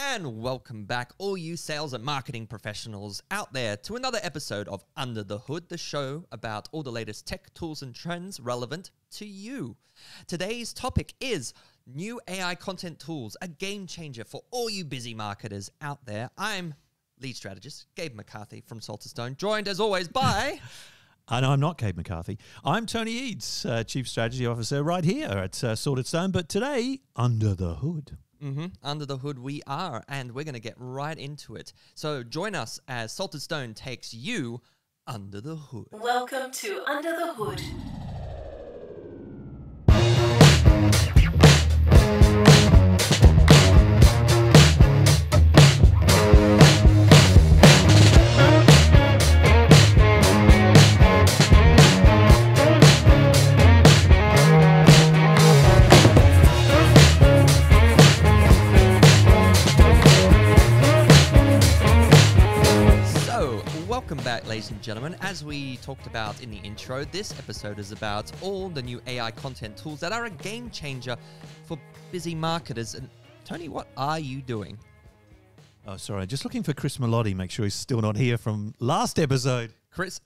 And welcome back, all you sales and marketing professionals out there, to another episode of Under the Hood, the show about all the latest tech tools and trends relevant to you. Today's topic is new AI content tools, a game changer for all you busy marketers out there. I'm lead strategist Gabe McCarthy from Salter Stone, joined as always by... And I'm not Gabe McCarthy. I'm Tony Eads, Chief Strategy Officer right here at Salter Stone, but today, Under the Hood. Under the hood we are, and we're going to get right into it. So join us as Salted Stone takes you under the hood. Welcome to Under the Hood. Welcome back, ladies and gentlemen. As we talked about in the intro, this episode is about all the new AI content tools that are a game changer for busy marketers. And Tony, what are you doing? Oh, sorry. Just looking for Chris Melotti. Make sure he's still not here from last episode. Chris,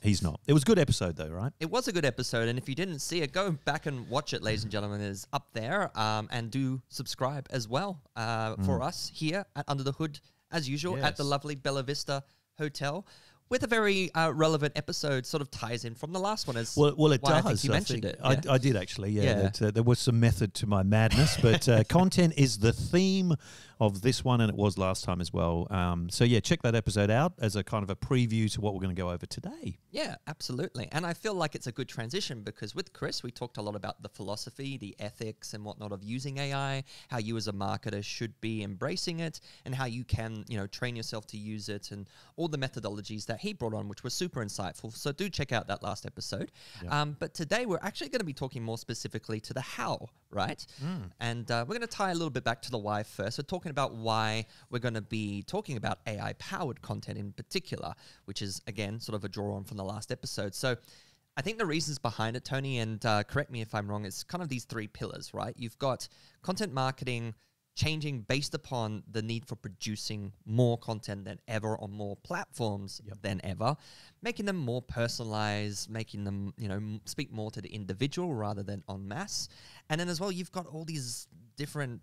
He's not. It was a good episode though, right? It was a good episode. And if you didn't see it, go back and watch it, ladies and gentlemen. It is up there. And do subscribe as well for us here at Under the Hood, as usual, at the lovely Bella Vista Hotel, with a very relevant episode, sort of ties in from the last one. As well, it does. I think you mentioned it. Yeah. I did actually. Yeah, there was some method to my madness, but content is the theme of this one, and it was last time as well. So yeah, check that episode out as a kind of a preview to what we're going to go over today. Yeah, absolutely. And I feel like it's a good transition because with Chris, we talked a lot about the philosophy, the ethics and whatnot of using AI, how you as a marketer should be embracing it, and how you can, train yourself to use it, and all the methodologies that he brought on, which was super insightful. So do check out that last episode. Yep. But today we're actually going to be talking more specifically to the how, right? And we're going to tie a little bit back to the why first. We're talking about why we're going to be talking about AI-powered content in particular, which is, again, sort of a draw-on from the last episode. So I think the reasons behind it, Tony, and correct me if I'm wrong, it's kind of these three pillars, right? You've got content marketing changing based upon the need for producing more content than ever on more platforms than ever, making them more personalized, making them, speak more to the individual rather than en masse. And then as well, you've got all these different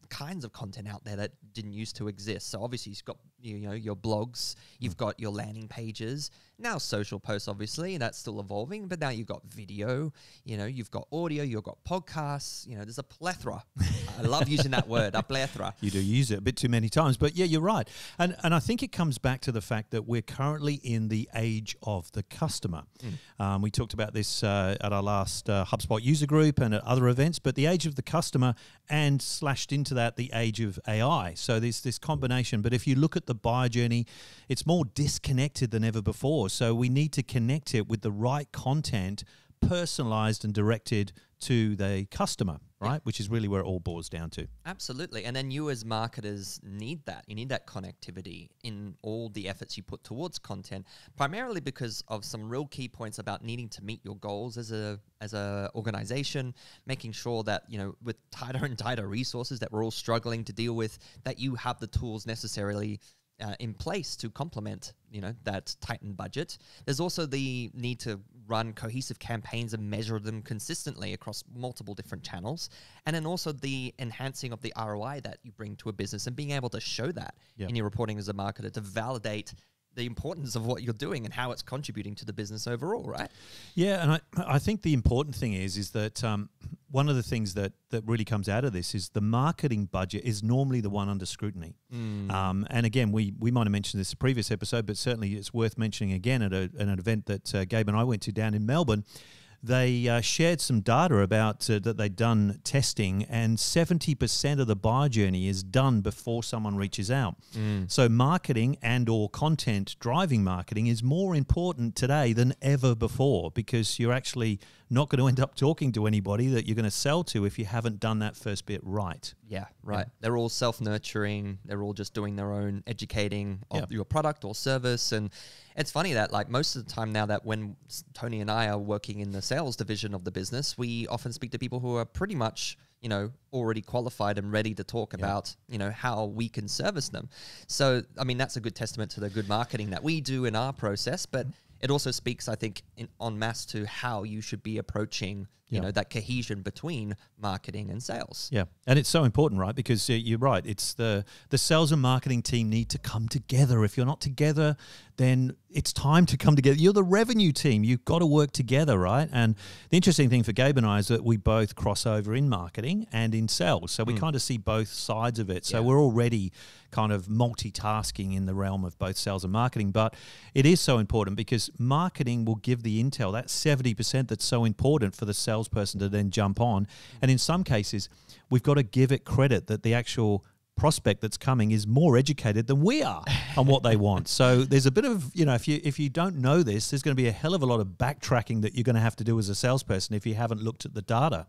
kinds of content out there that didn't used to exist. So obviously you've got your blogs, you've got your landing pages, now social posts, obviously that's still evolving, but now you've got video, you've got audio, you've got podcasts, there's a plethora. I love using that word, a plethora. You do use it a bit too many times, but yeah, you're right. And I think it comes back to the fact that we're currently in the age of the customer. We talked about this at our last HubSpot user group and at other events, but the age of the customer and slashed into that the age of AI. So there's this combination, but if you look at the buyer journey, it's more disconnected than ever before. So we need to connect it with the right content, personalized and directed to the customer, right? Yeah. Which is really where it all boils down to. Absolutely. And then you as marketers need that. You need that connectivity in all the efforts you put towards content, primarily because of some real key points about needing to meet your goals as a organization, making sure that, with tighter and tighter resources that we're all struggling to deal with, that you have the tools necessarily in place to complement, that tightened budget. There's also the need to run cohesive campaigns and measure them consistently across multiple different channels. And then also the enhancing of the ROI that you bring to a business and being able to show that in your reporting as a marketer to validate the importance of what you're doing and how it's contributing to the business overall, right? Yeah, and I think the important thing is that one of the things that really comes out of this is the marketing budget is normally the one under scrutiny. And again, we might have mentioned this in a previous episode, but certainly it's worth mentioning again at an event that Gabe and I went to down in Melbourne. They shared some data about that they'd done testing, and 70% of the buyer journey is done before someone reaches out. So marketing and or content driving marketing is more important today than ever before, because you're actually not going to end up talking to anybody that you're going to sell to if you haven't done that first bit right. Yeah, right. Yeah. They're all self-nurturing. They're all just doing their own educating of your product or service. And it's funny that like most of the time now that when Tony and I are working in the sales division of the business, we often speak to people who are pretty much already qualified and ready to talk about, how we can service them. So, I mean, that's a good testament to the good marketing that we do in our process, but it also speaks, I think, en masse to how you should be approaching, that cohesion between marketing and sales. Yeah, and it's so important, right? Because you're right. It's the sales and marketing team need to come together. If you're not together, then it's time to come together. You're the revenue team. You've got to work together, right? And the interesting thing for Gabe and I is that we both cross over in marketing and in sales. So we kind of see both sides of it. So we're already kind of multitasking in the realm of both sales and marketing. But it is so important because marketing will give the intel, that 70% that's so important for the salesperson to then jump on. And in some cases, we've got to give it credit that the actual prospect that's coming is more educated than we are on what they want. So there's a bit of, if you don't know this, there's going to be a hell of a lot of backtracking that you're going to have to do as a salesperson if you haven't looked at the data.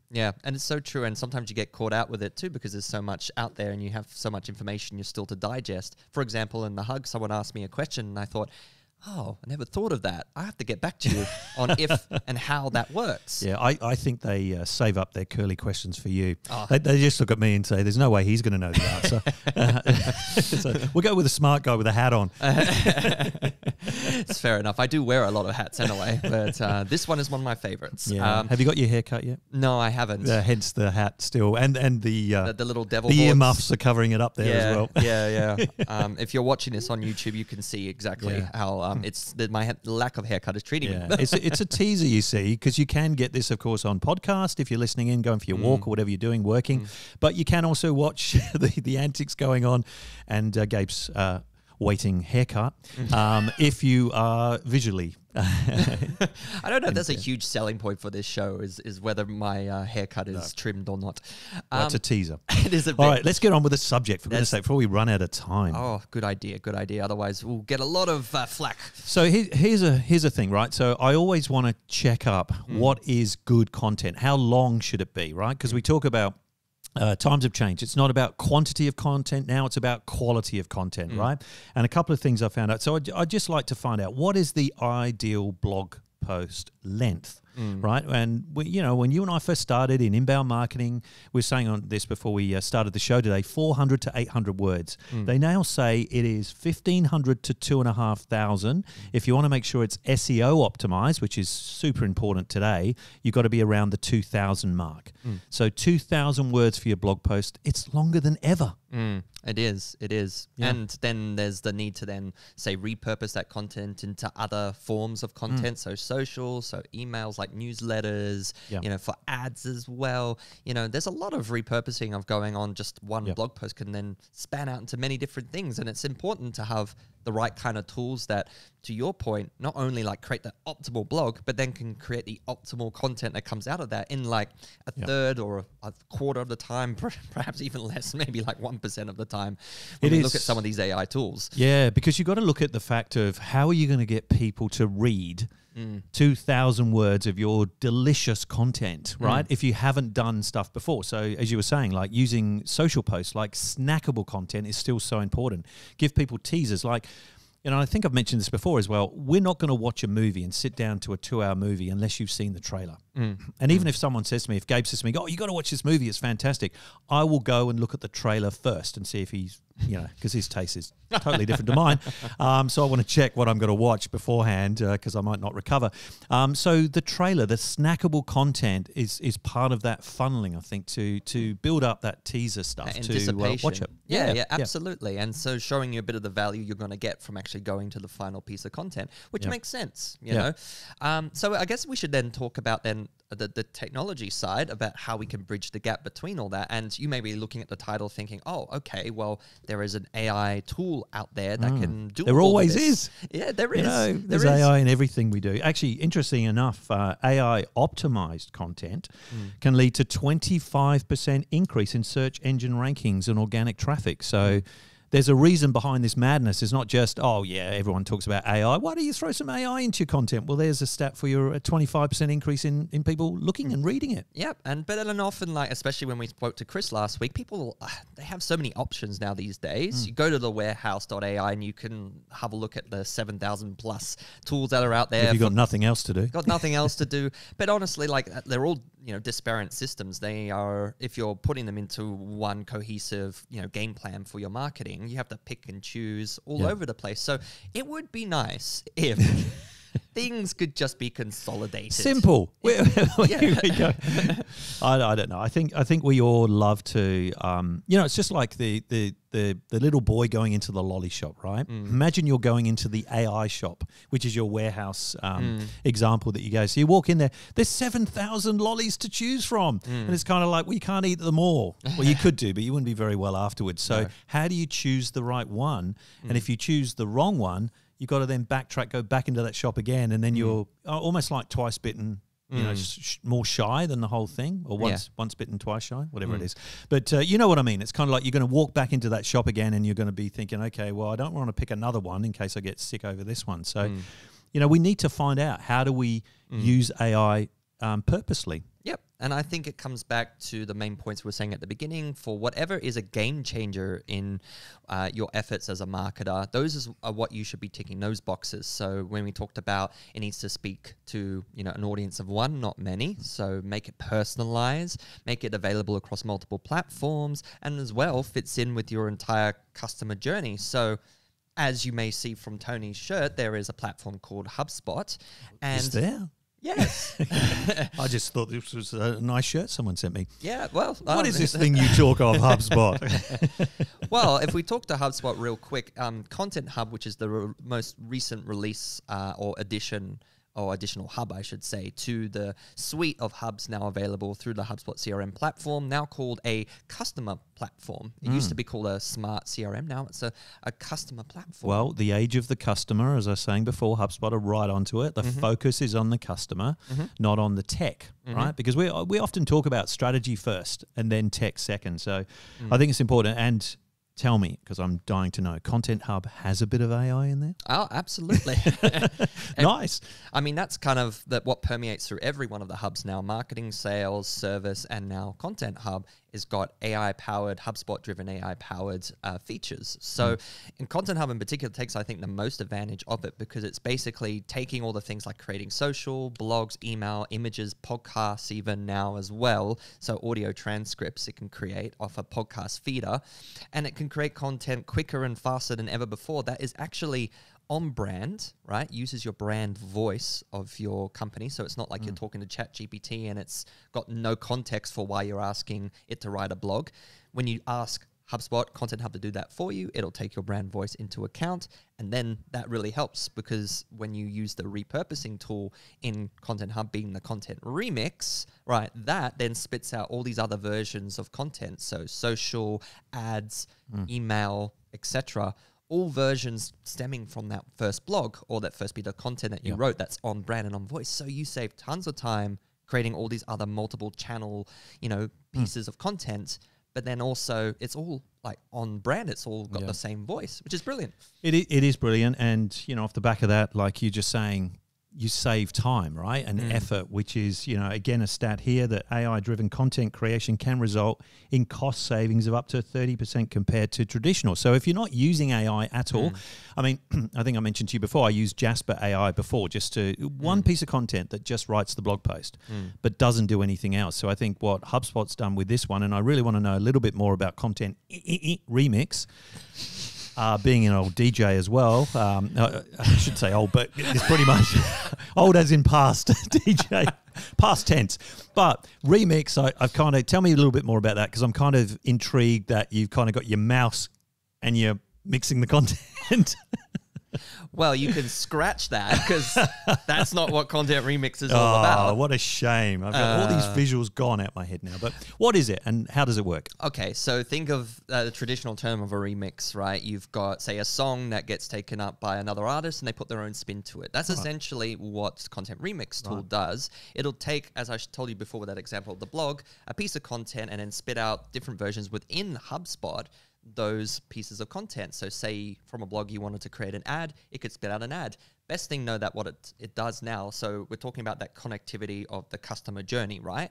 Yeah, and it's so true. And sometimes you get caught out with it too because there's so much out there and you have so much information you're still to digest. For example, in the hug, someone asked me a question and I thought, oh, I never thought of that. I have to get back to you on if and how that works. Yeah, I think they save up their curly questions for you. They just look at me and say, there's no way he's going to know the answer. So we'll go with a smart guy with a hat on. It's fair enough. I do wear a lot of hats anyway, but this one is one of my favorites. Yeah. Have you got your hair cut yet? No, I haven't. Hence the hat still. And the little devil boards. Earmuffs are covering it up there as well. Yeah. If you're watching this on YouTube, you can see exactly how it's my lack of haircut is treating me. It's a teaser, you see, because you can get this, of course, on podcast if you're listening in, going for your walk or whatever you're doing, working. But you can also watch the antics going on and Gabe's waiting haircut if you are visually. I don't know if that's a huge selling point for this show is whether my haircut is trimmed or not. That's a teaser. It is a bit. All right, let's get on with the subject, for goodness sake, before we run out of time. Oh, good idea. Otherwise, we'll get a lot of flack. So here's a thing, right? So I always want to check up what is good content. How long should it be, right? Because we talk about times have changed. It's not about quantity of content now, it's about quality of content, right? And a couple of things I found out. So I'd just like to find out, what is the ideal blog post length? Right. And when you and I first started in inbound marketing, we were saying on this before we started the show today, 400 to 800 words. They now say it is 1,500 to 2,500. If you want to make sure it's SEO optimized, which is super important today, you've got to be around the 2,000 mark. So 2,000 words for your blog post. It's longer than ever. It is. Yeah. And then there's the need to then, say, repurpose that content into other forms of content. So social, so emails like newsletters, for ads as well. There's a lot of repurposing of going on. Just one blog post can then span out into many different things. And it's important to have the right kind of tools that, to your point, not only like create the optimal blog, but then can create the optimal content that comes out of that in like a third or a quarter of the time, perhaps even less, maybe like 1% of the time when we look at some of these AI tools. Yeah, because you've got to look at the fact of how are you going to get people to read 2,000 words of your delicious content, right? If you haven't done stuff before. So as you were saying, like using social posts, like snackable content is still so important. Give people teasers. Like, I think I've mentioned this before as well. We're not going to watch a movie and sit down to a 2-hour movie unless you've seen the trailer. And even if someone says to me, if Gabe says to me, oh, you got to watch this movie, it's fantastic, I will go and look at the trailer first and see if he's, because his taste is totally different to mine. So I want to check what I'm going to watch beforehand because I might not recover. So the trailer, the snackable content is part of that funneling, I think, to build up that teaser stuff, to watch it. Yeah, absolutely. And so showing you a bit of the value you're going to get from actually going to the final piece of content, which makes sense, you know. So I guess we should then talk about then the technology side about how we can bridge the gap between all that. And you may be looking at the title thinking, oh, okay, well, there is an AI tool out there that can do there all always of this. is. Yeah, there is. There's AI in everything we do. Actually, interesting enough, AI optimized content can lead to 25% increase in search engine rankings and organic traffic. So there's a reason behind this madness. It's not just, oh, yeah, everyone talks about AI. Why don't you throw some AI into your content? Well, there's a stat for your 25% increase in people looking and reading it. Yep, and better than often, like, especially when we spoke to Chris last week, people, they have so many options now these days. You go to the warehouse.ai and you can have a look at the 7,000 plus tools that are out there. If you've got nothing else to do. Got nothing else to do. But honestly, like, they're all, disparate systems. They are, if you're putting them into one cohesive, game plan for your marketing, you have to pick and choose all over the place. So it would be nice if things could just be consolidated. Simple. Where we go. I don't know. I think we all love to. It's just like the little boy going into the lolly shop, right? Imagine you're going into the AI shop, which is your warehouse example that you go. So you walk in there. There's 7,000 lollies to choose from, and it's kind of like, well, you can't eat them all. Well, you could do, but you wouldn't be very well afterwards. So how do you choose the right one? And if you choose the wrong one, you've got to then backtrack, go back into that shop again, and then you're almost like twice bitten, more shy than the whole thing, or once bitten, twice shy, whatever it is. But you know what I mean? It's kind of like you're going to walk back into that shop again, and you're going to be thinking, okay, well, I don't want to pick another one in case I get sick over this one. So, we need to find out, how do we use AI purposely? Yep. And I think it comes back to the main points we were saying at the beginning. For whatever is a game changer in your efforts as a marketer, those are what you should be ticking, those boxes. So when we talked about it needs to speak to an audience of one, not many. So make it personalized, make it available across multiple platforms, and as well fits in with your entire customer journey. So as you may see from Tony's shirt, there is a platform called HubSpot. And is there? Yes. I just thought this was a nice shirt someone sent me. Yeah, well. What is this thing you talk of, HubSpot? Well, if we talk to HubSpot real quick, Content Hub, which is the most recent release or additional hub, I should say, to the suite of hubs now available through the HubSpot CRM platform, now called a customer platform. It used to be called a smart CRM. Now it's a customer platform. Well, the age of the customer, as I was saying before, HubSpot are right onto it. The focus is on the customer, not on the tech, right? Because we often talk about strategy first and then tech second. So I think it's important. And tell me, because I'm dying to know, Content Hub has a bit of AI in there? Oh, absolutely. Nice. I mean, that's kind of what permeates through every one of the hubs now. Marketing, sales, service, and now Content Hub has got AI-powered, HubSpot-driven AI-powered features. So in Content Hub in particular takes, I think, the most advantage of it, because it's basically taking all the things like creating social, blogs, email, images, podcasts even now as well. So audio transcripts it can create off a podcast feeder, and it can create content quicker and faster than ever before. That is actually on brand, right? Uses your brand voice of your company. So it's not like you're talking to ChatGPT and it's got no context for why you're asking it to write a blog. When you ask HubSpot Content Hub to do that for you, it'll take your brand voice into account. And then that really helps, because when you use the repurposing tool in Content Hub, being the content remix, right, that then spits out all these other versions of content. So social, ads, email, etc., all versions stemming from that first blog or that first bit of content that you wrote that's on brand and on voice. So you save tons of time creating all these other multiple channel, pieces of content, but then also it's all like on brand. It's all got the same voice, which is brilliant. It is brilliant. And, off the back of that, like you're just saying, you save time, right? And effort, which is, again, a stat here that AI-driven content creation can result in cost savings of up to 30% compared to traditional. So if you're not using AI at all, I mean, I think I mentioned to you before, I used Jasper AI before, just to one piece of content that just writes the blog post, but doesn't do anything else. So I think what HubSpot's done with this one, and I really want to know a little bit more about content remix, being an old DJ as well, I should say old, but it's pretty much old as in past DJ, past tense. But remix, I've kind of, tell me a little bit more about that, because I'm kind of intrigued that you've kind of got your mouse and you're mixing the content. Well, you can scratch that, because that's not what content remix is all about. Oh, what a shame. I've got all these visuals gone out my head now. But what is it and how does it work? Okay, so think of the traditional term of a remix, right? You've got, say, a song that gets taken up by another artist and they put their own spin to it. That's essentially what Content Remix tool does. It'll take, as I told you before with that example of the blog, a piece of content and then spit out different versions within HubSpot those pieces of content. So say from a blog you wanted to create an ad, it could spit out an ad. Best thing know that what it does now. So we're talking about that connectivity of the customer journey, right?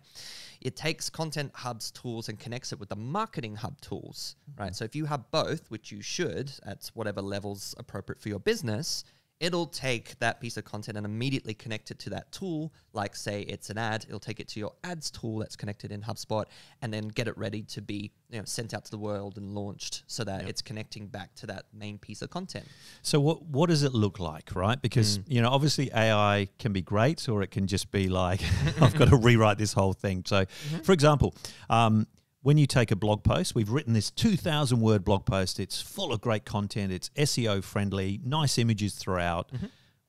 It takes Content Hub's tools and connects it with the Marketing Hub tools, right? So if you have both, which you should at whatever levels appropriate for your business, it'll take that piece of content and immediately connect it to that tool. Like say it's an ad, it'll take it to your ads tool that's connected in HubSpot and then get it ready to be sent out to the world and launched so that it's connecting back to that main piece of content. So what does it look like, right? Because, obviously AI can be great or it can just be like, I've got to rewrite this whole thing. So, for example, when you take a blog post, we've written this 2,000 word blog post. It's full of great content. It's SEO friendly, nice images throughout.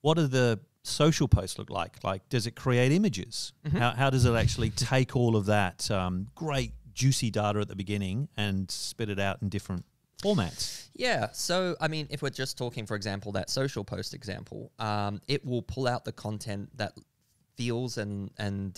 What do the social posts look like? Like, does it create images? How does it actually take all of that great juicy data at the beginning and spit it out in different formats? Yeah. So, I mean, if we're just talking, for example, that social post example, it will pull out the content that feels and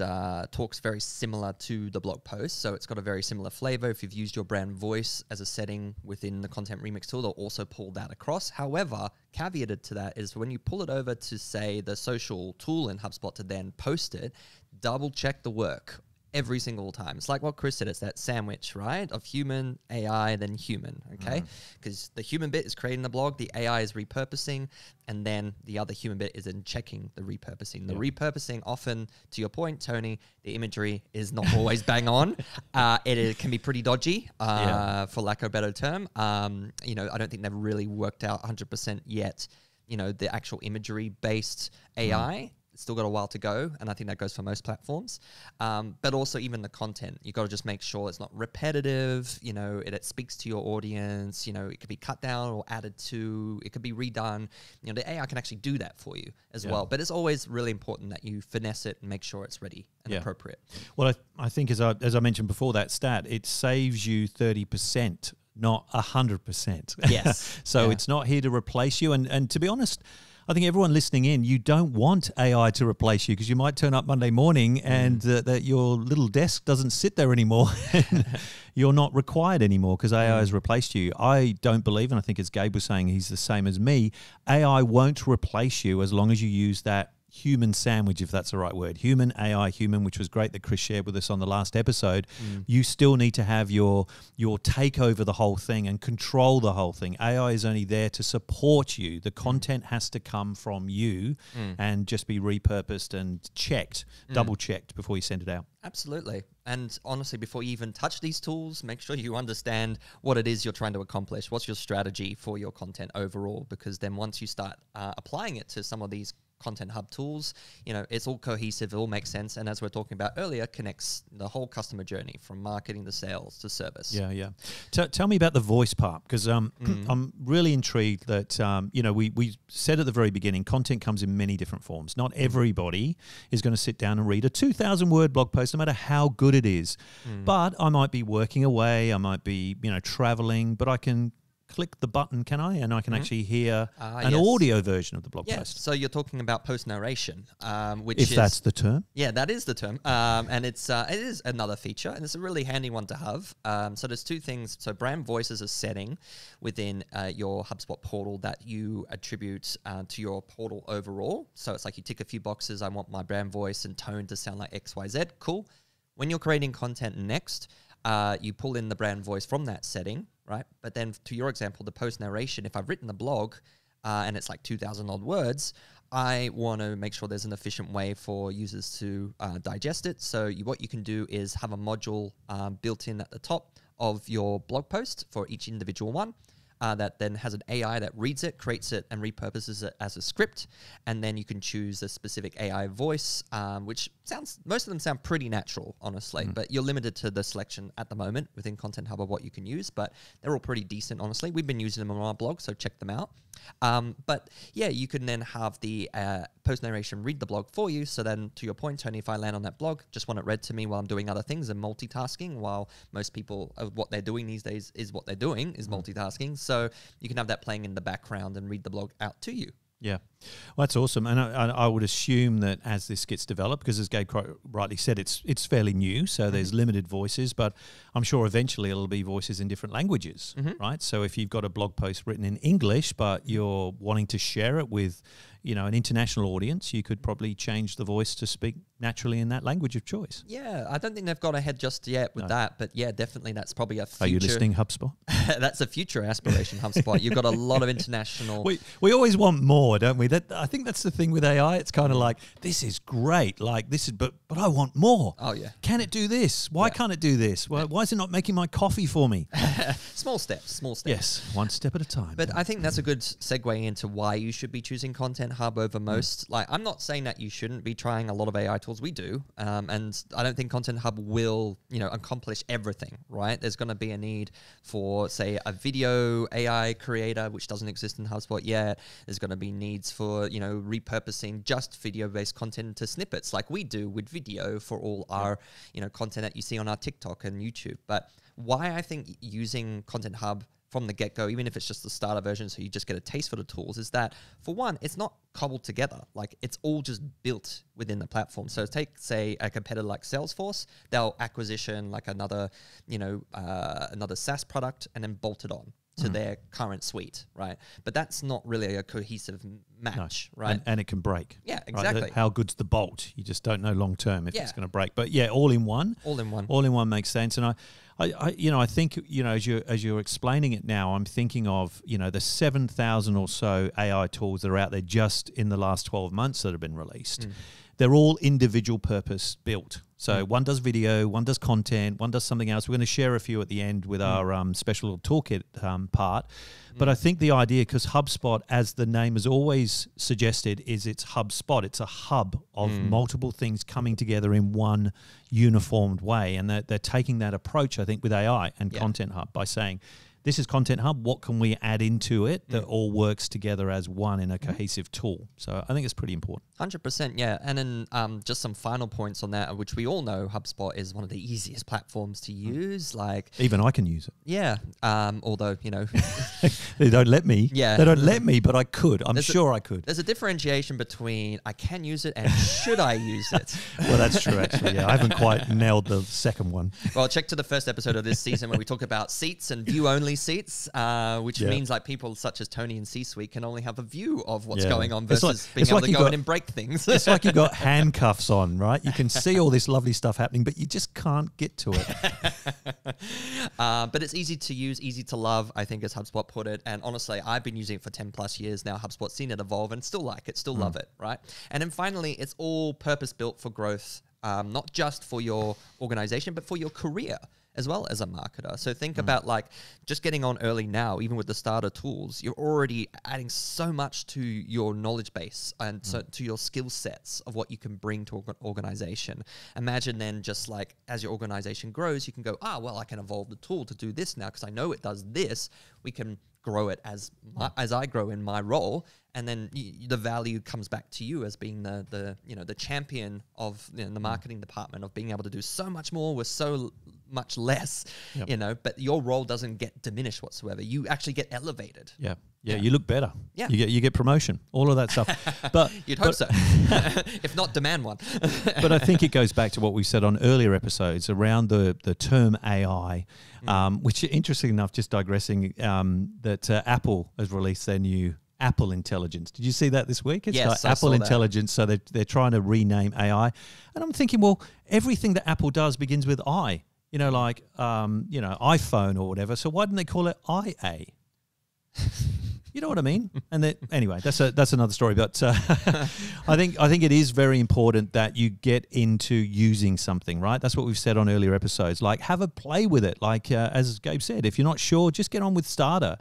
talks very similar to the blog post. So it's got a very similar flavor. If you've used your brand voice as a setting within the content remix tool, they'll also pull that across. However, caveated to that is when you pull it over to, say, the social tool in HubSpot to then post it, double check the work every single time. It's like what Chris said, it's that sandwich, right? Of human, AI, then human, okay? Because the human bit is creating the blog, the AI is repurposing, and then the other human bit is in checking the repurposing. The repurposing often, to your point, Tony, the imagery is not always bang on. It can be pretty dodgy, for lack of a better term. I don't think they've really worked out 100% yet, the actual imagery-based AI. Still got a while to go, and I think that goes for most platforms. But also even the content, you got to just make sure it's not repetitive. It speaks to your audience. It could be cut down or added to. It could be redone. The AI can actually do that for you as well. But it's always really important that you finesse it and make sure it's ready and appropriate. Well, I think as I mentioned before, that stat, it saves you 30%, not 100%. Yes. So it's not here to replace you. And to be honest, I think everyone listening in, you don't want AI to replace you because you might turn up Monday morning and that your little desk doesn't sit there anymore. And you're not required anymore because AI has replaced you. I don't believe, and I think as Gabe was saying, he's the same as me, AI won't replace you as long as you use that human sandwich, if that's the right word. Human, AI, human, which was great that Chris shared with us on the last episode. You still need to have your take over the whole thing and control the whole thing. AI is only there to support you. The content has to come from you and just be repurposed and checked, double checked before you send it out. Absolutely. And honestly, before you even touch these tools, make sure you understand what it is you're trying to accomplish. What's your strategy for your content overall? Because then once you start applying it to some of these Content Hub tools, it's all cohesive, it all makes sense, and as we're talking about earlier, connects the whole customer journey from marketing to sales to service. Yeah. Tell me about the voice part, because I'm really intrigued that we said at the very beginning, content comes in many different forms. Not everybody is going to sit down and read a 2,000 word blog post, no matter how good it is. But I might be working away, I might be traveling, but I can click the button, can I? And I can actually hear an audio version of the blog post. So you're talking about post narration, if that's the term. Yeah, that is the term. And it is another feature, and it's a really handy one to have. So there's two things. So brand voice is a setting within your HubSpot portal that you attribute to your portal overall. So it's like you tick a few boxes. I want my brand voice and tone to sound like XYZ. Cool. When you're creating content next, you pull in the brand voice from that setting, right? But then to your example, the post narration, if I've written the blog and it's like 2,000 odd words, I want to make sure there's an efficient way for users to digest it. So what you can do is have a module built in at the top of your blog post for each individual one. That then has an AI that reads it, creates it, and repurposes it as a script. And then you can choose a specific AI voice, which most of them sound pretty natural, honestly, but you're limited to the selection at the moment within Content Hub of what you can use, but they're all pretty decent, honestly. We've been using them on our blog, so check them out. But yeah, you can then have the post narration read the blog for you. So then to your point, Tony, if I land on that blog, just want it read to me while I'm doing other things and multitasking, while most people, what they're doing these days is multitasking. So you can have that playing in the background and read the blog out to you. Yeah, well, that's awesome. And I would assume that as this gets developed, because as Gabe rightly said, it's fairly new, so there's limited voices, but I'm sure eventually it'll be voices in different languages, right? So if you've got a blog post written in English, but you're wanting to share it with, an international audience, you could probably change the voice to speak naturally in that language of choice. Yeah, I don't think they've got ahead just yet with that, but yeah, definitely that's probably a future. Are you listening, HubSpot? That's a future aspiration, HubSpot. You've got a lot of international. We always want more, don't we? I think that's the thing with AI. It's kind of like, this is great, like this is, but I want more. Oh yeah. Can it do this? Why can't it do this? Why is it not making my coffee for me? Small steps. Yes, one step at a time. But I think that's a good segue into why you should be choosing Content Hub over most. Like, I'm not saying that you shouldn't be trying a lot of AI tools. We do. And I don't think Content Hub will, accomplish everything, right? There's going to be a need for, say, a video AI creator, which doesn't exist in HubSpot yet. There's going to be needs for, repurposing just video-based content into snippets like we do with video for all our, content that you see on our TikTok and YouTube. But why I think using Content Hub from the get-go, even if it's just the starter version so you just get a taste for the tools, is that, for one, it's not cobbled together. Like, it's all just built within the platform. So take, say, a competitor like Salesforce, they'll acquisition like another SaaS product and then bolt it on to their current suite, right? But that's not really a cohesive match, right? And it can break. Yeah, exactly. Right? How good's the bolt? You just don't know long term if it's going to break. But yeah, all in one makes sense. And I think as you're explaining it now, I'm thinking of the 7,000 or so AI tools that are out there just in the last 12 months that have been released. They're all individual purpose built. So one does video, one does content, one does something else. We're going to share a few at the end with our special toolkit part. But I think the idea, because HubSpot, as the name has always suggested, is it's HubSpot. It's a hub of multiple things coming together in one uniformed way. And they're taking that approach, I think, with AI and Content Hub by saying, this is Content Hub. What can we add into it that all works together as one in a cohesive tool? So I think it's pretty important. 100%, yeah. And then just some final points on that, which we all know HubSpot is one of the easiest platforms to use. Like, even I can use it. Yeah. Although, they don't let me. Yeah. They don't let me, but I could. I'm sure I could. There's a differentiation between I can use it and should I use it? Well, that's true, actually. Yeah, I haven't quite nailed the second one. Well, check to the first episode of this season where we talk about seats and view-only seats, which means like people such as Tony in C-suite can only have a view of what's going on versus being able to go in and break things. It's like you've got handcuffs on, right? You can see all this lovely stuff happening, but you just can't get to it. But it's easy to use, easy to love, I think, as HubSpot put it. And honestly, I've been using it for 10 plus years now. HubSpot's seen it evolve and still like it, still love it, right? And then finally, it's all purpose-built for growth, not just for your organization, but for your career as well as a marketer. So think about like just getting on early now, even with the starter tools, you're already adding so much to your knowledge base and so to your skill sets of what you can bring to an organization. Imagine then just like as your organization grows, you can go, well, I can evolve the tool to do this now because I know it does this. We can grow it as I grow in my role, and then the value comes back to you as being the champion of the marketing department of being able to do so much more with so much less, but your role doesn't get diminished whatsoever. You actually get elevated. Yeah, you look better. Yeah, you get promotion, all of that stuff. But you'd hope so. If not, demand one. But I think it goes back to what we said on earlier episodes around the term AI, which, interesting enough, just digressing, that Apple has released their new Apple Intelligence. Did you see that this week? It's yes, got Apple Intelligence, so they're trying to rename AI. And I'm thinking, well, everything that Apple does begins with I. Like iPhone or whatever. So why didn't they call it IA? You know what I mean? And anyway, that's another story. But I think it is very important that you get into using something, right? That's what we've said on earlier episodes. Like, have a play with it. Like as Gabe said, if you're not sure, just get on with Starter.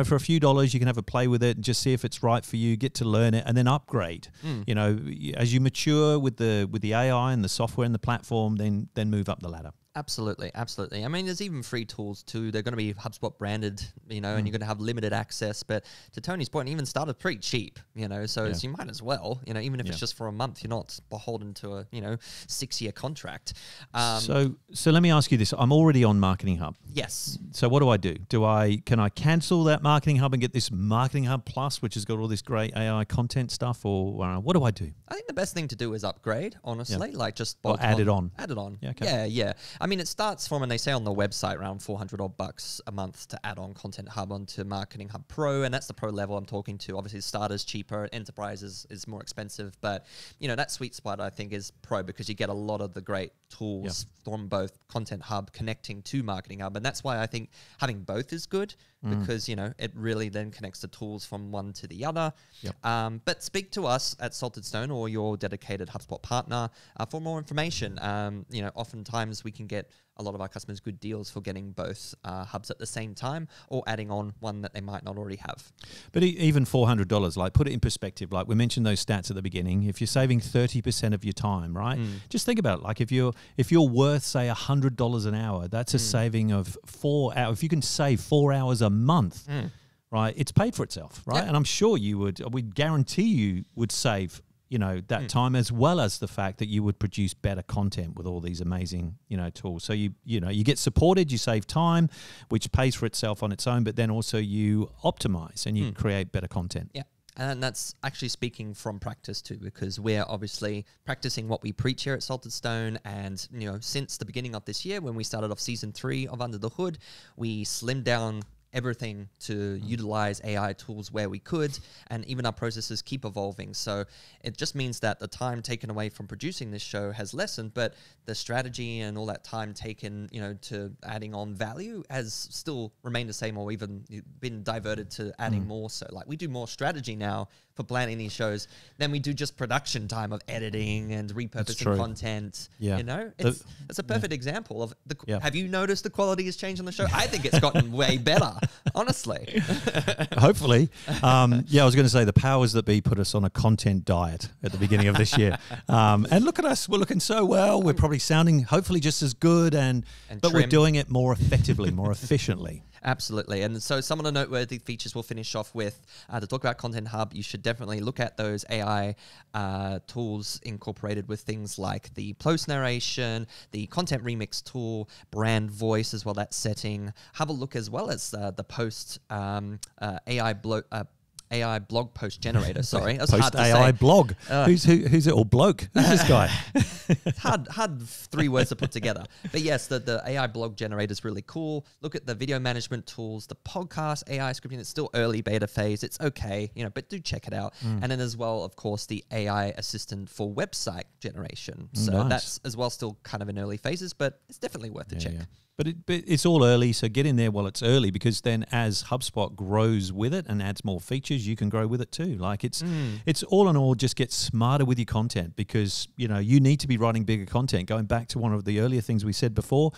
For a few dollars, you can have a play with it and just see if it's right for you. Get to learn it and then upgrade. As you mature with the AI and the software and the platform, then move up the ladder. Absolutely. I mean, there's even free tools too. They're going to be HubSpot branded, and you're going to have limited access. But to Tony's point, even started pretty cheap, so you might as well, even if it's just for a month, you're not beholden to a, 6-year contract. So let me ask you this. I'm already on Marketing Hub. Yes. So what do I do? Can I cancel that Marketing Hub and get this Marketing Hub Plus, which has got all this great AI content stuff, or what do I do? I think the best thing to do is upgrade, honestly, like just add it on. Add it on. Yeah. Okay. Yeah. I mean, it starts from, and they say on the website, around $400 odd bucks a month to add on Content Hub onto Marketing Hub Pro, and that's the pro level I'm talking to. Obviously, starters cheaper, enterprise is more expensive, but you know that sweet spot I think is pro because you get a lot of the great tools from both Content Hub connecting to Marketing Hub, and that's why I think having both is good because you know it really then connects the tools from one to the other. But speak to us at Salted Stone or your dedicated HubSpot partner for more information. You know, oftentimes we can get a lot of our customers good deals for getting both hubs at the same time or adding on one that they might not already have. But even $400, like put it in perspective, like we mentioned those stats at the beginning, if you're saving 30% of your time, right? Just think about it. Like if you're worth, say, $100 an hour, that's a saving of 4 hours. If you can save 4 hours a month, right, it's paid for itself, right? And I'm sure we'd guarantee you would save that time, as well as the fact that you would produce better content with all these amazing, tools. So you get supported, you save time, which pays for itself on its own, but then also you optimize and you create better content. Yeah. And that's actually speaking from practice too, because we're obviously practicing what we preach here at Salted Stone. And, since the beginning of this year, when we started off season 3 of Under the Hood, we slimmed down everything to utilize AI tools where we could, and even our processes keep evolving. So it just means that the time taken away from producing this show has lessened, but the strategy and all that time taken, to adding on value has still remained the same, or even been diverted to adding more. So like we do more strategy now for planning these shows than we do just production time of editing and repurposing content. It's a perfect example of have you noticed the quality has changed on the show? I think it's gotten way better, honestly. Hopefully. I was going to say the powers that be put us on a content diet at the beginning of this year. And look at us, we're looking so well. We're probably sounding hopefully just as good, but we're doing it more effectively, more efficiently. Absolutely. And so some of the noteworthy features we'll finish off with to talk about Content Hub. You should definitely look at those AI tools incorporated with things like the post narration, the content remix tool, brand voice as well, that setting. Have a look as well as the post AI blog post generator. Sorry, that's post hard to AI say. Blog. Who's it? Or bloke? Who's this guy? It's hard 3 words to put together. But yes, the AI blog generator is really cool. Look at the video management tools, the podcast AI scripting. It's still early beta phase. It's okay, but do check it out. And then as well, of course, the AI assistant for website generation. So that's as well still kind of in early phases, but it's definitely worth a check. Yeah. But it's all early, so get in there while it's early, because then as HubSpot grows with it and adds more features, you can grow with it too. Like it's all in all, just get smarter with your content, because you need to be writing bigger content. Going back to one of the earlier things we said before,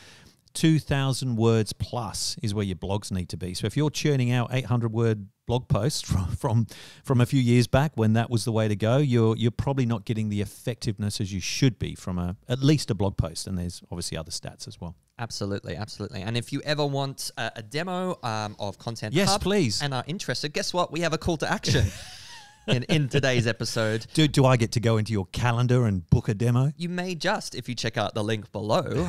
2,000 words plus is where your blogs need to be. So if you're churning out 800-word blog posts from a few years back when that was the way to go, you're probably not getting the effectiveness as you should be from at least a blog post. And there's obviously other stats as well. Absolutely. And if you ever want a demo of Content Hub, yes, please, and are interested, guess what? We have a call to action. In today's episode. Do I get to go into your calendar and book a demo? You may just, if you check out the link below.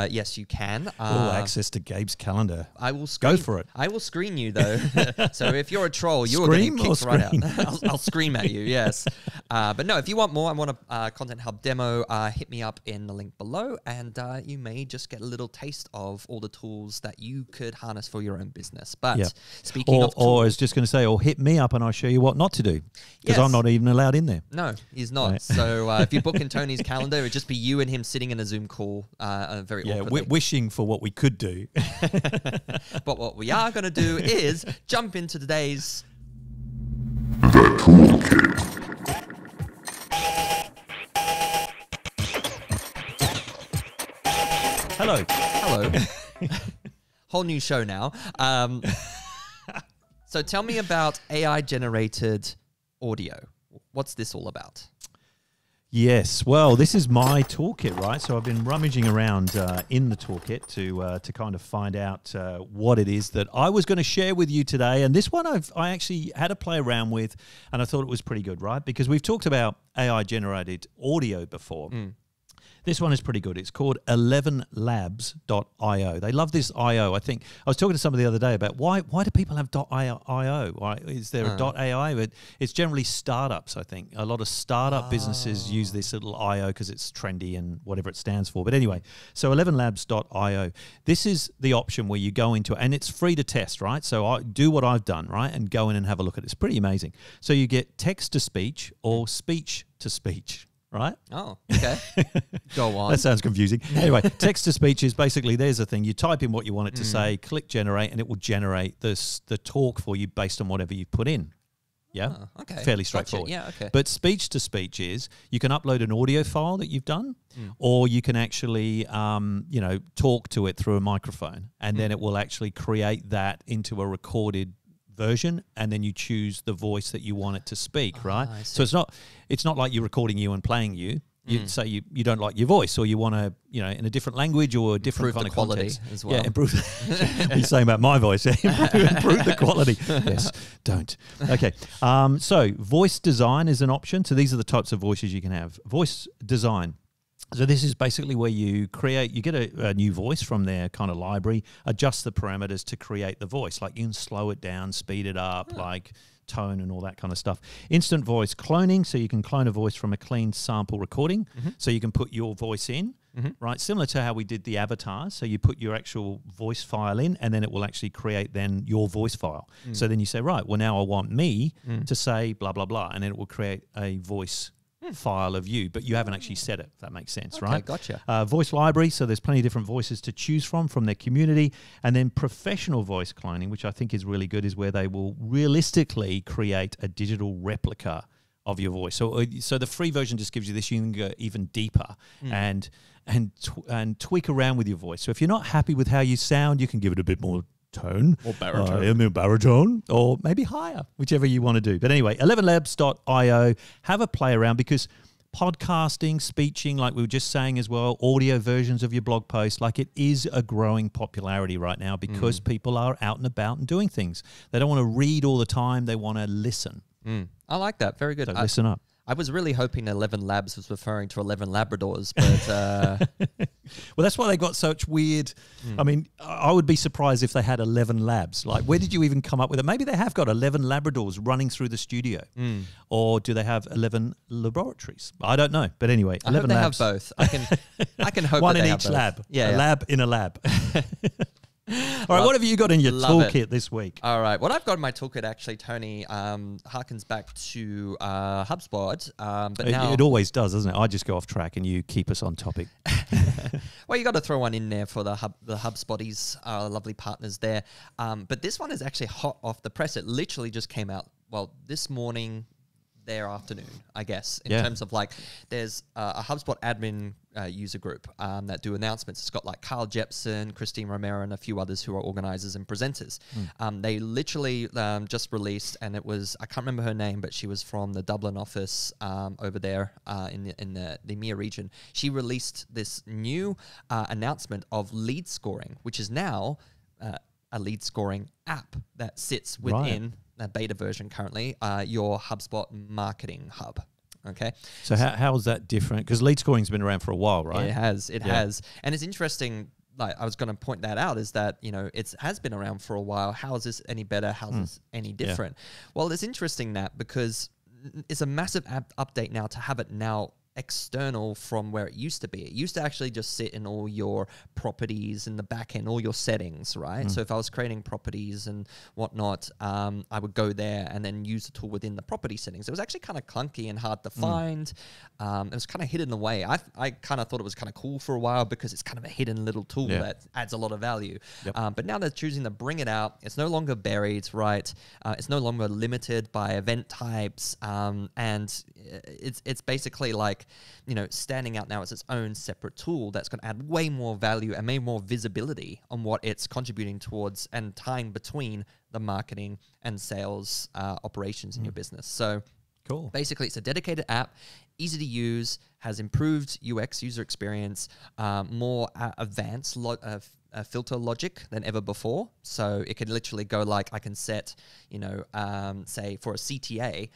Yes, you can. Access to Gabe's calendar. I will screen. Go for it. I will screen you, though. So if you're a troll, you're going to get kicked right out. I'll scream at you, yes. But no, if you want more, I want a Content Hub demo, hit me up in the link below, and you may just get a little taste of all the tools that you could harness for your own business. But speaking of tools, or I was just going to say, or hit me up and I'll show you what not to do. Because I'm not even allowed in there. No, he's not. Right. So if you book in Tony's calendar, it would just be you and him sitting in a Zoom call very awkwardly. Wishing for what we could do. But what we are going to do is jump into today's... The Toolkit. Hello. Whole new show now. So tell me about AI-generated audio. What's this all about? Yes, well, this is my toolkit, right? So I've been rummaging around in the toolkit to kind of find out what it is that I was going to share with you today. And this one I actually had to play around with, and I thought it was pretty good, right? Because we've talked about AI-generated audio before. This one is pretty good. It's called 11labs.io. They love this IO. I think I was talking to somebody the other day about why do people have .io? Why is there a .ai? But it's generally startups, I think. A lot of startup businesses use this little IO because it's trendy and whatever it stands for. But anyway, so 11labs.io. This is the option where you go into it, and it's free to test, right? So I do what I've done, right, and go in and have a look at it. It's pretty amazing. So you get text to speech or speech to speech. Right? Oh, okay. Go on. That sounds confusing. Anyway, text to speech is basically, there's a thing. You type in what you want it to say, click generate, and it will generate the talk for you based on whatever you put in. Yeah? Oh, okay. Fairly straightforward. Gotcha. Yeah, okay. But speech to speech is you can upload an audio file that you've done, or you can actually, talk to it through a microphone, and then it will actually create that into a recorded version, and then you choose the voice that you want it to speak, right? So it's not like you're recording you and playing you. You say you don't like your voice, or you want to, in a different language or a different kind of quality context as well. Yeah, improve. You're saying about my voice, improve the quality. Yes, don't. Okay, so voice design is an option. So these are the types of voices you can have. Voice design. So this is basically where you get a new voice from their kind of library, adjust the parameters to create the voice. Like you can slow it down, speed it up, like tone and all that kind of stuff. Instant voice cloning, so you can clone a voice from a clean sample recording. So you can put your voice in, right? Similar to how we did the avatars. So you put your actual voice file in, and then it will actually create then your voice file. So then you say, right, well now I want me to say blah, blah, blah, and then it will create a voice file of you, but you haven't actually set it, if that makes sense, right? Gotcha. Voice library, so there's plenty of different voices to choose from their community. And then professional voice cloning, which I think is really good, is where they will realistically create a digital replica of your voice. So the free version just gives you this. You can go even deeper and tweak around with your voice. So if you're not happy with how you sound, you can give it a bit more tone or baritone. Baritone, or maybe higher, whichever you want to do. But anyway, 11labs.io, have a play around, because podcasting, speeching, like we were just saying as well, audio versions of your blog post, like it is a growing popularity right now because people are out and about and doing things. They don't want to read all the time. They want to listen. I like that. Very good. So listen up. I was really hoping 11 Labs was referring to 11 Labradors, but... Well, that's why they got such weird... I mean, I would be surprised if they had 11 labs. Like, where did you even come up with it? Maybe they have got 11 Labradors running through the studio. Or do they have 11 laboratories? I don't know. But anyway, 11 I hope labs. they have both. I can hope one that in they each have both. lab. Yeah, a lab in a lab. All right, what have you got in your toolkit this week? All right, what I've got in my toolkit actually, Tony, harkens back to HubSpot, but now it always does, doesn't it? I just go off track and you keep us on topic. Well, you got to throw one in there for the HubSpotties, our lovely partners there. But this one is actually hot off the press. It literally just came out, this morning, their afternoon, I guess, in terms of like, there's a HubSpot admin user group that do announcements. It's got like Carl Jepson, Christine Romero, and a few others who are organizers and presenters. They literally just released, and it was, I can't remember her name, but she was from the Dublin office over there in the EMEA region. She released this new announcement of lead scoring, which is now a lead scoring app that sits within a beta version currently, your HubSpot Marketing Hub. Okay. So how is that different? Because lead scoring's been around for a while, right? It has. It has. And it's interesting, like I was going to point that out, is that, it has been around for a while. How is this any better? How is this any different? Well, it's interesting that because it's a massive update now to have it now external from where it used to be. It used to actually just sit in all your properties in the back end, all your settings, right? So if I was creating properties and whatnot, I would go there and then use the tool within the property settings. It was actually kind of clunky and hard to find. It was kind of hidden away. I kind of thought it was kind of cool for a while because it's kind of a hidden little tool that adds a lot of value. But now they're choosing to bring it out. It's no longer buried, right? It's no longer limited by event types. And it's basically like, standing out now as its own separate tool that's going to add way more value and way more visibility on what it's contributing towards and tying between the marketing and sales operations in your business. So cool. Basically, it's a dedicated app, easy to use, has improved UX user experience, more advanced filter logic than ever before. So it can literally go like, I can set, say for a CTA,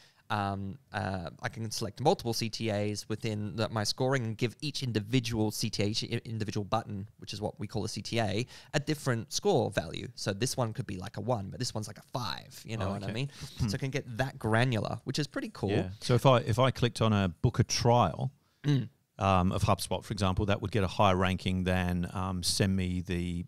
I can select multiple CTAs within my scoring and give each individual CTA, individual button, which is what we call a CTA, a different score value. So this one could be like a 1, but this one's like a 5. You know what I mean? So it can get that granular, which is pretty cool. Yeah. So if I clicked on a book a trial of HubSpot, for example, that would get a higher ranking than send me the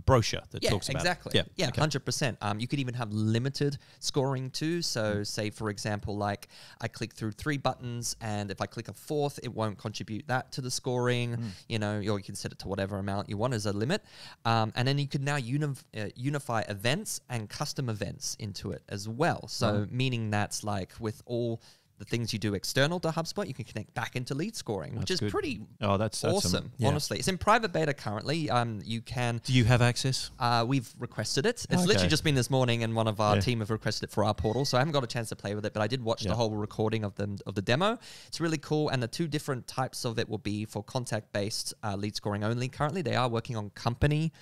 brochure that talks about exactly. it. Yeah, 100%. You could even have limited scoring too. So say, for example, like I click through 3 buttons, and if I click a 4th, it won't contribute that to the scoring. You know, or you can set it to whatever amount you want as a limit. And then you could now unify events and custom events into it as well. So meaning that's like with all the things you do external to HubSpot, you can connect back into lead scoring, which is pretty that's awesome, honestly. It's in private beta currently. You can... Do you have access? We've requested it. It's literally just been this morning, and one of our team have requested it for our portal, so I haven't got a chance to play with it, but I did watch the whole recording of the demo. It's really cool, and the 2 different types of it will be for contact-based lead scoring only. Currently, they are working on company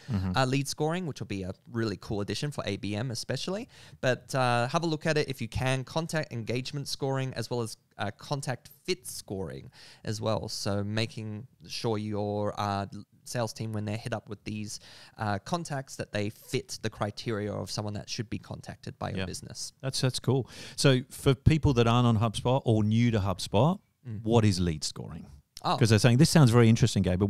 lead scoring, which will be a really cool addition for ABM especially. But have a look at it if you can. Contact engagement scoring, as well as contact fit scoring as well. So making sure your sales team, when they're hit up with these contacts, that they fit the criteria of someone that should be contacted by your business. That's cool. So for people that aren't on HubSpot or new to HubSpot, what is lead scoring? Because they're saying, this sounds very interesting, Gabe, but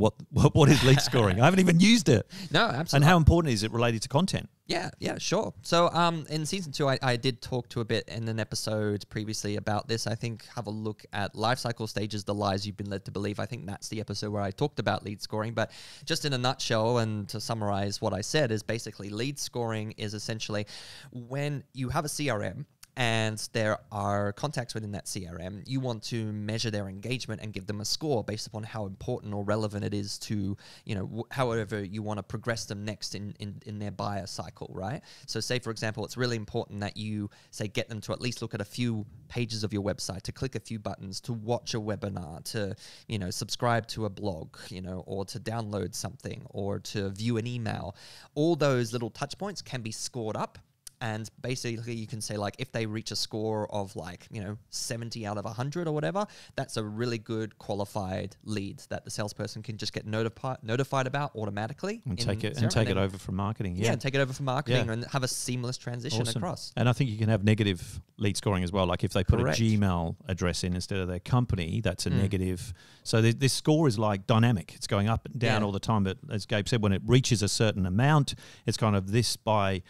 what is lead scoring? I haven't even used it. No, absolutely. And how important is it related to content? Yeah, sure. So in season 2, I did talk to a bit in an episode previously about this. I think have a look at life cycle stages, the lies you've been led to believe. I think that's the episode where I talked about lead scoring. But just in a nutshell, and to summarize what I said, is basically lead scoring is essentially when you have a CRM and there are contacts within that CRM, you want to measure their engagement and give them a score based upon how important or relevant it is to, you know, however you want to progress them next in their buyer cycle, right? So say, for example, it's really important that you, say, get them to at least look at a few pages of your website, to click a few buttons, to watch a webinar, to, you know, subscribe to a blog, you know, or to download something, or to view an email. All those little touch points can be scored up. And basically you can say, like, if they reach a score of, like, you know, 70 out of 100 or whatever, that's a really good qualified lead that the salesperson can just get notified about automatically. And take it over from marketing. Yeah, and take it over from marketing and have a seamless transition across. And I think you can have negative lead scoring as well. Like if they put a Gmail address in instead of their company, that's a negative. So this score is like dynamic. It's going up and down all the time. But as Gabe said, when it reaches a certain amount, it's kind of this by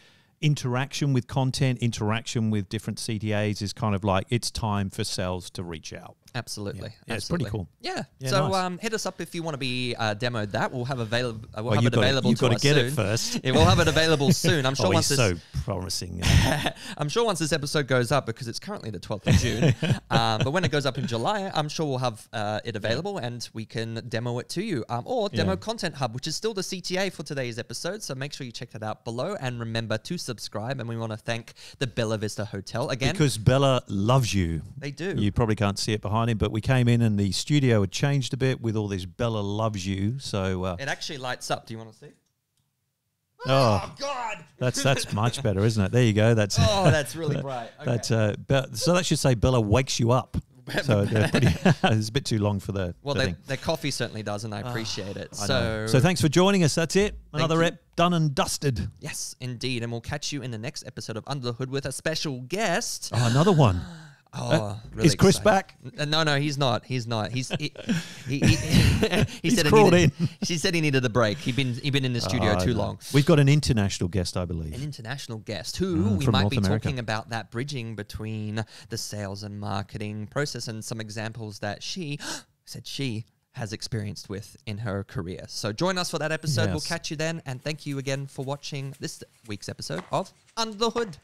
interaction with content, interaction with different CTAs is kind of like it's time for sales to reach out. Absolutely. Yeah, it's pretty cool. Yeah. Yeah, so nice. hit us up if you want to be demoed that. We'll have available. You've got to get it first. Yeah, we'll have it available soon. I'm sure he's so promising. I'm sure once this episode goes up, because it's currently the 12th of June, but when it goes up in July, I'm sure we'll have it available and we can demo it to you. Or demo Content Hub, which is still the CTA for today's episode. So make sure you check that out below, and remember to subscribe. And we want to thank the Bella Vista Hotel again, because Bella loves you. They do. You probably can't see it behind him, but we came in and the studio had changed a bit with all this Bella loves you. So it actually lights up. Do you want to see? Oh God! That's much better, isn't it? There you go. That's really bright. Okay. So that should say Bella wakes you up. So it's a bit too long for the thing. Their coffee certainly does, and I appreciate it. So thanks for joining us. That's it. Another ep done and dusted. Yes, indeed. And we'll catch you in the next episode of Under the Hood with a special guest. Oh, another one. Really is Chris back? No, he's not. He said crawled in. She said he needed a break. He'd been in the studio too long. We've got an international guest, I believe. An international guest who we might be talking about that bridging between the sales and marketing process, and some examples that she has experienced with in her career. So join us for that episode. Yes. We'll catch you then, and thank you again for watching this week's episode of Under the Hood.